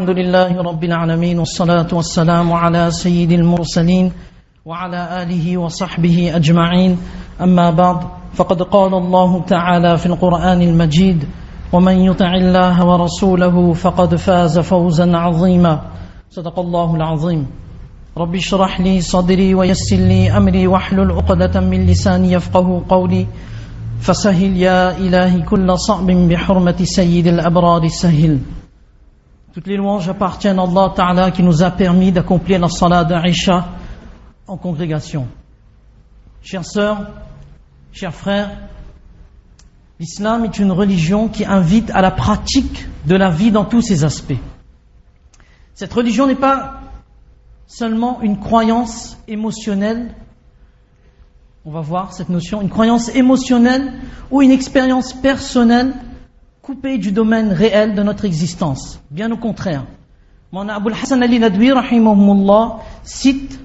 الحمد لله رب العالمين والصلاة والسلام على سيد المرسلين وعلى آله وصحبه أجمعين أما بعد فقد قال الله تعالى في القرآن المجيد ومن يطع الله ورسوله فقد فاز فوزا عظيما صدق الله العظيم رب اشرح لي صدري ويسر لي أمري واحلل عقدة من لساني يفقه قولي فسهل يا إلهي كل صعب بحرمة سيد الأبرار سهل. Toutes les louanges appartiennent à Allah Ta'ala qui nous a permis d'accomplir la salat d'Aïcha en congrégation. Chères sœurs, chers frères, l'islam est une religion qui invite à la pratique de la vie dans tous ses aspects. Cette religion n'est pas seulement une croyance émotionnelle, on va voir cette notion, une croyance émotionnelle ou une expérience personnelle coupée du domaine réel de notre existence. Bien au contraire. Mon Abul Hassan Ali Nadwi, rahimahumullah, cite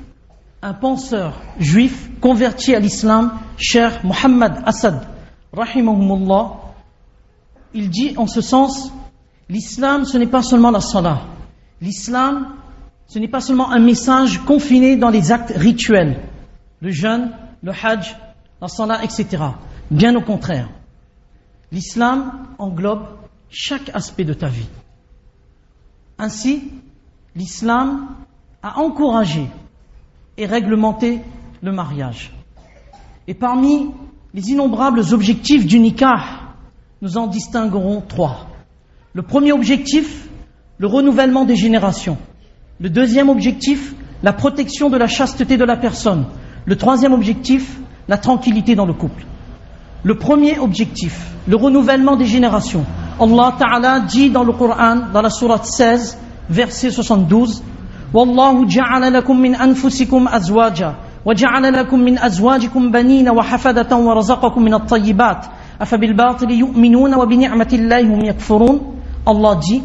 un penseur juif converti à l'islam, Cheikh Mohammed Assad, rahimahumullah. Il dit en ce sens, l'islam ce n'est pas seulement la salat. L'islam ce n'est pas seulement un message confiné dans les actes rituels, le jeûne, le hajj, la salat, etc. Bien au contraire. L'islam englobe chaque aspect de ta vie. Ainsi, l'islam a encouragé et réglementé le mariage. Et parmi les innombrables objectifs du nikah, nous en distinguerons trois. Le premier objectif, le renouvellement des générations. Le deuxième objectif, la protection de la chasteté de la personne. Le troisième objectif, la tranquillité dans le couple. Le premier objectif, le renouvellement des générations. Allah Ta'ala dit dans le Coran, dans la sourate 16, verset 72, Wallahu ja'ala lakum min anfusikum azwaja, wa ja'ala lakum min azwajikum banina wa hafadatan wa razaqakum min at-tayyibat, afa bil batili yu'minuna wa bi ni'matillahi hum yakfurun. Allah dit,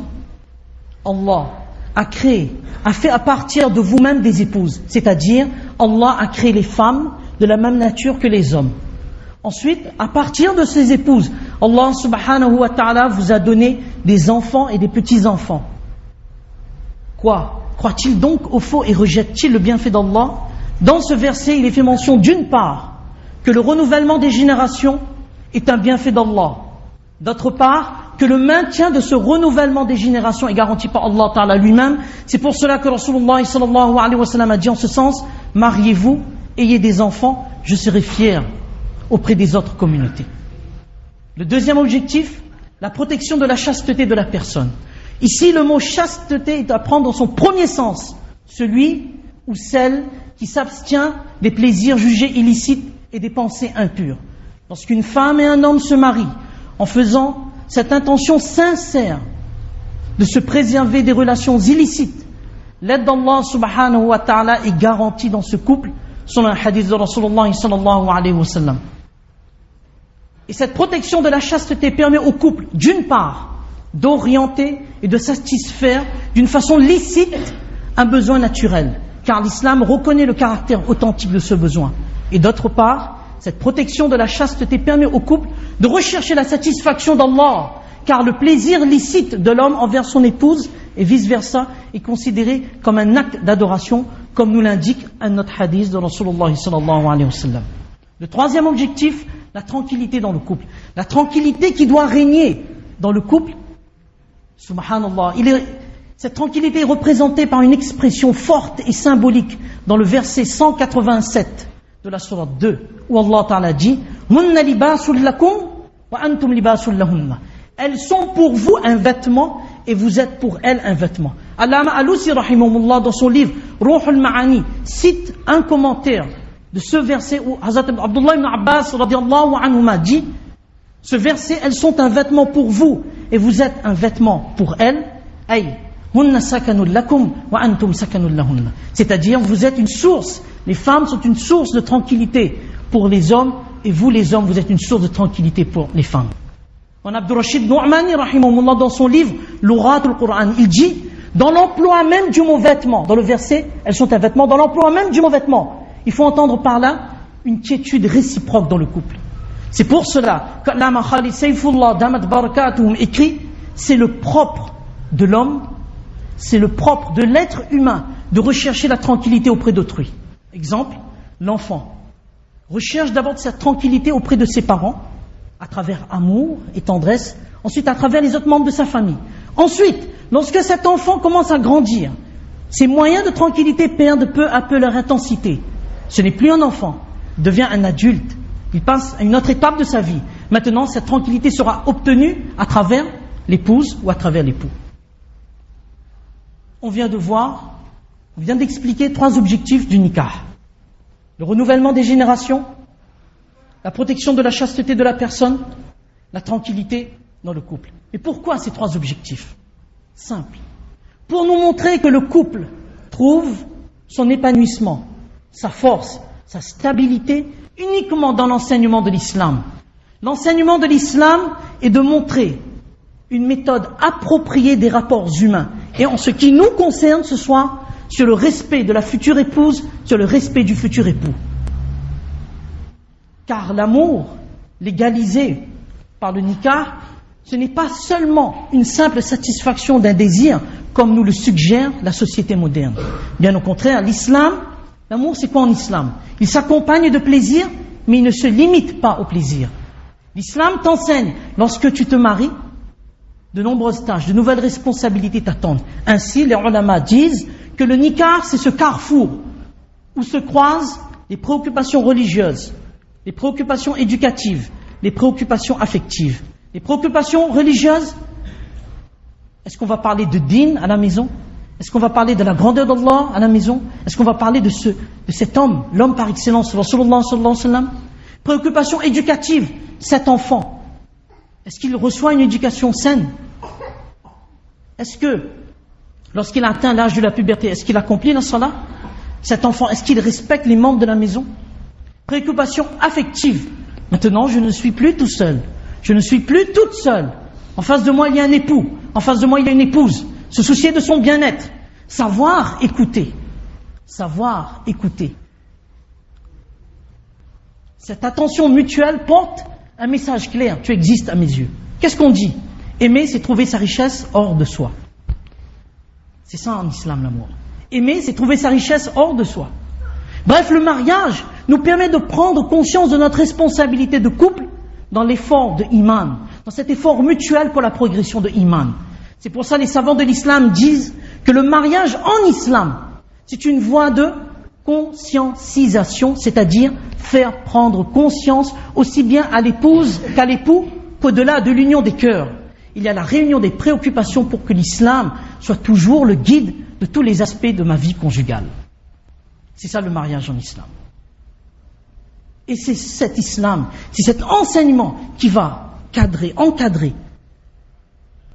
Allah a créé, a fait à partir de vous-même des épouses, c'est-à-dire Allah a créé les femmes de la même nature que les hommes. Ensuite, à partir de ces épouses, Allah subhanahu wa ta'ala vous a donné des enfants et des petits-enfants. Quoi? Croit-il donc au faux et rejette-t-il le bienfait d'Allah? Dans ce verset, il est fait mention d'une part que le renouvellement des générations est un bienfait d'Allah. D'autre part, que le maintien de ce renouvellement des générations est garanti par Allah Ta'ala lui-même. C'est pour cela que Rasulullah sallallahu alayhi wa sallam a dit en ce sens, mariez-vous, ayez des enfants, je serai fier auprès des autres communautés. Le deuxième objectif, la protection de la chasteté de la personne. Ici, le mot chasteté est à prendre dans son premier sens, celui ou celle qui s'abstient des plaisirs jugés illicites et des pensées impures. Lorsqu'une femme et un homme se marient, en faisant cette intention sincère de se préserver des relations illicites, l'aide d'Allah subhanahu wa ta'ala est garantie dans ce couple, selon un hadith de Rasulullah sallallahu alayhi wa sallam. Et cette protection de la chasteté permet au couple, d'une part, d'orienter et de satisfaire d'une façon licite un besoin naturel, car l'islam reconnaît le caractère authentique de ce besoin. Et d'autre part, cette protection de la chasteté permet au couple de rechercher la satisfaction d'Allah, car le plaisir licite de l'homme envers son épouse et vice-versa est considéré comme un acte d'adoration, comme nous l'indique un autre hadith de Rasulullah sallallahu alayhi wa sallam. Le troisième objectif, la tranquillité dans le couple. La tranquillité qui doit régner dans le couple, subhanallah, cette tranquillité est représentée par une expression forte et symbolique dans le verset 187 de la sourate 2, où Allah Ta'ala dit Hunna libasul lakum wa antum libasul lahunna. Elles sont pour vous un vêtement et vous êtes pour elles un vêtement. Allama Alousi rahimahullah dans son livre Ruhul Ma'ani cite un commentaire de ce verset où Hazrat Abdullah ibn Abbas radiyallahu anhuma dit ce verset, elles sont un vêtement pour vous et vous êtes un vêtement pour elles. Ay hunna sakanul lakum wa antum sakanul lahunna. C'est-à-dire vous êtes une source, les femmes sont une source de tranquillité pour les hommes et vous les hommes vous êtes une source de tranquillité pour les femmes. On Abdur Rashid Nu'mani rahimahullah dans son livre Lughatul Qur'an, il dit dans l'emploi même du mot vêtement, dans le verset, elles sont un vêtement, dans l'emploi même du mot vêtement, il faut entendre par là une quiétude réciproque dans le couple. C'est pour cela qu'Allama Khalid Saifullah Damat Barakatuhum écrit, c'est le propre de l'homme, c'est le propre de l'être humain de rechercher la tranquillité auprès d'autrui. Exemple, l'enfant recherche d'abord cette tranquillité auprès de ses parents, à travers amour et tendresse, ensuite à travers les autres membres de sa famille. Ensuite, lorsque cet enfant commence à grandir, ses moyens de tranquillité perdent peu à peu leur intensité. Ce n'est plus un enfant, il devient un adulte. Il passe à une autre étape de sa vie. Maintenant, cette tranquillité sera obtenue à travers l'épouse ou à travers l'époux. On vient d'expliquer 3 objectifs du nikah. Le renouvellement des générations, la protection de la chasteté de la personne, la tranquillité dans le couple. Et pourquoi ces 3 objectifs? Simple. Pour nous montrer que le couple trouve son épanouissement, sa force, sa stabilité uniquement dans l'enseignement de l'islam. L'enseignement de l'islam est de montrer une méthode appropriée des rapports humains. Et en ce qui nous concerne ce soir, sur le respect de la future épouse, sur le respect du futur époux. Car l'amour, légalisé par le nikah, ce n'est pas seulement une simple satisfaction d'un désir, comme nous le suggère la société moderne. Bien au contraire, l'islam, l'amour c'est quoi en islam? Il s'accompagne de plaisir, mais il ne se limite pas au plaisir. L'islam t'enseigne, lorsque tu te maries, de nombreuses tâches, de nouvelles responsabilités t'attendent. Ainsi, les ulama disent que le nikah, c'est ce carrefour où se croisent les préoccupations religieuses, les préoccupations éducatives, les préoccupations affectives. Les préoccupations religieuses, est-ce qu'on va parler de din à la maison? Est-ce qu'on va parler de la grandeur d'Allah à la maison? Est-ce qu'on va parler de cet homme, l'homme par excellence, Rasulullah sallallahu alayhi wa sallam? Préoccupation éducative, cet enfant, est-ce qu'il reçoit une éducation saine? Est-ce que, lorsqu'il a atteint l'âge de la puberté, est-ce qu'il accomplit la salat? Cet enfant, est-ce qu'il respecte les membres de la maison? Préoccupation affective, maintenant je ne suis plus tout seul, je ne suis plus toute seule. En face de moi il y a un époux, en face de moi il y a une épouse. Se soucier de son bien-être, savoir écouter, savoir écouter. Cette attention mutuelle porte un message clair, tu existes à mes yeux. Qu'est-ce qu'on dit? Aimer, c'est trouver sa richesse hors de soi. C'est ça en islam l'amour. Aimer, c'est trouver sa richesse hors de soi. Bref, le mariage nous permet de prendre conscience de notre responsabilité de couple dans l'effort de iman, dans cet effort mutuel pour la progression de iman. C'est pour ça que les savants de l'islam disent que le mariage en islam, c'est une voie de conscientisation, c'est-à-dire faire prendre conscience aussi bien à l'épouse qu'à l'époux, qu'au-delà de l'union des cœurs. Il y a la réunion des préoccupations pour que l'islam soit toujours le guide de tous les aspects de ma vie conjugale. C'est ça le mariage en islam. Et c'est cet islam, c'est cet enseignement qui va encadrer,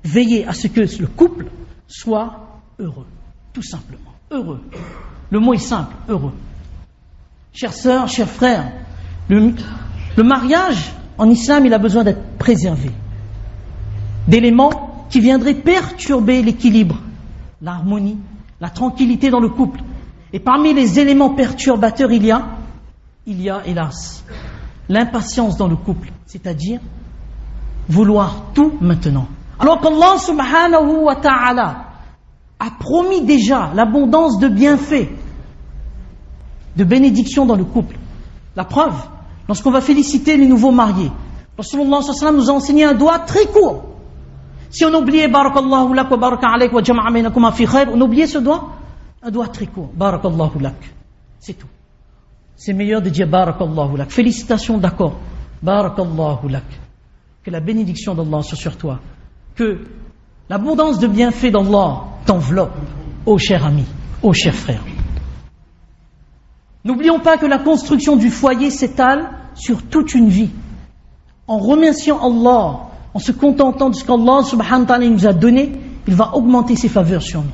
veiller à ce que le couple soit heureux, tout simplement, heureux. Le mot est simple, heureux. Chères sœurs, chers frères, le mariage en islam, il a besoin d'être préservé d'éléments qui viendraient perturber l'équilibre, l'harmonie, la tranquillité dans le couple. Et parmi les éléments perturbateurs, il y a hélas l'impatience dans le couple, c'est-à-dire vouloir tout maintenant. Alors qu'Allah subhanahu wa ta'ala a promis déjà l'abondance de bienfaits, de bénédictions dans le couple. La preuve, lorsqu'on va féliciter les nouveaux mariés, Rasulullah sallallahu alayhi wa sallam nous a enseigné un doigt très court. Si on oubliait barakallahu lak wa baraka alayk wa jama'a baynakuma fi khair, on oubliait ce doigt, un doigt très court, barakallahu lak. C'est tout. C'est meilleur de dire barakallahu lak. Félicitations, d'accord. Barakallahu lak. Que la bénédiction d'Allah soit sur toi. Que l'abondance de bienfaits d'Allah t'enveloppe, ô cher ami, ô cher frère. N'oublions pas que la construction du foyer s'étale sur toute une vie. En remerciant Allah, en se contentant de ce qu'Allah subhanahu wa ta'ala nous a donné, il va augmenter ses faveurs sur nous.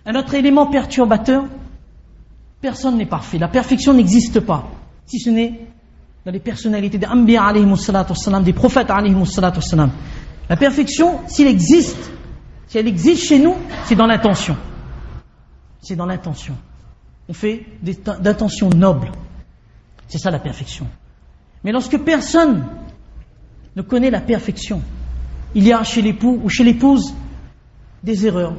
Un autre élément perturbateur, personne n'est parfait. La perfection n'existe pas, si ce n'est dans les personnalités des Anbiya alayhimus salatu wassalam, des prophètes alayhimus salatu wassalam. La perfection, si elle existe chez nous, c'est dans l'intention. C'est dans l'intention. On fait d'intentions nobles. C'est ça la perfection. Mais lorsque personne ne connaît la perfection, il y a chez l'époux ou chez l'épouse des erreurs,